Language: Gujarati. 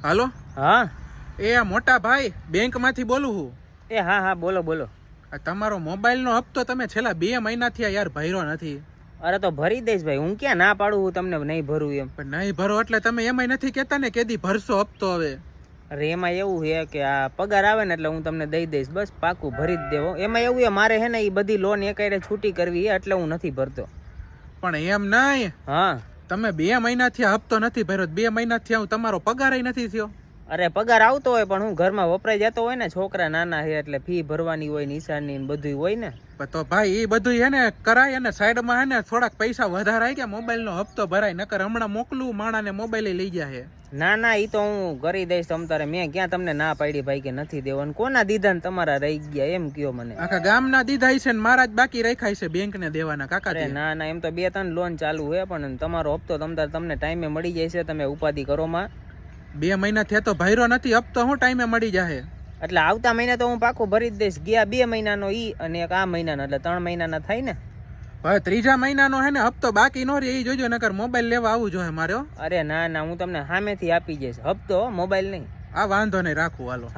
હાલો. હા એ મોટા ભાઈ બેંક માંથી બોલું છું. એ હા હા બોલો બોલો. આ તમારો મોબાઈલ નો હપ્તો તમે છેલ્લા 2 મહિનાથી યાર ભર્યો નથી. અરે તો ભરી દઈશ ભાઈ, હું ક્યાં ના પાડું હું તમને નહીં ભરું એમ. પણ નહીં ભરો એટલે તમે એમાંય નથી કેતા ને કેદી ભરશો હપ્તો હવે. અરે એમાં એવું છે કે આ પગાર આવે ને એટલે હું તમને દઈ દઈશ, બસ પાકું ભરી જ દેવો. એમાં એવું છે મારે હે ને એ બધી લોન એકાયરે છૂટી કરવી છે એટલે હું નથી ભરતો. પણ એમ નહીં, હા તમે 2 મહિનાથી આ હપ્તો નથી ભર્યો. 2 મહિનાથી હું તમારો પગાર નથી થયો. અરે પગાર આવતો હોય પણ હું ઘરમાં વપરાઈ જતો હોય ને, છોકરા નાના છે એટલે ફી ભરવાની હોય, નિશાની ને બધું હોય ને. તો ભાઈ એ બધું હે ને કરાય અને સાઈડમાં હે ને થોડાક પૈસા વધારાય કે મોબાઈલ નો હપ્તો ભરાય. નકર હમણાં મોકલું માણાને મોબાઈલ લઈ જાય. ના ના ઈ તો હું કરી દઈશ તમ તારે. મેં ક્યાં તમને ના પાડી ભાઈ કે નથી દેવાનું? કોના દીધા ને તમારા રહી ગયા એમ કયો મને? આખા ગામના દીધા છે ને મારા જ બાકી રાખાય છે બેંક ને દેવાના કાકા. અરે ના ના, એમ તો 2-3 લોન ચાલુ છે પણ તમારો હપ્તો તમને ટાઈમે મળી જાય છે. તમે ઉપાધિ કરો માં. 2 મહિનાથી તો ભર્યો નથી હપ્તો, હું ટાઈમે મળી જાય. એટલે આવતા મહિને તો હું પાકું ભરી જ દઈશ. ગયા 2 મહિનાનો ઈ અને એક આ મહિનાનો, એટલે 3 મહિનાના થાય ને. હવે 3જા મહિનાનો હે ને હપ્તો બાકી નો રે એ જોજો, નકર મોબાઈલ લેવા આવું જોઈએ મારે. અરે ના ના, હું તમને સામેથી આપી જઈશ હપ્તો, મોબાઈલ નહીં. આ વાંધો નહીં, રાખું હાલો.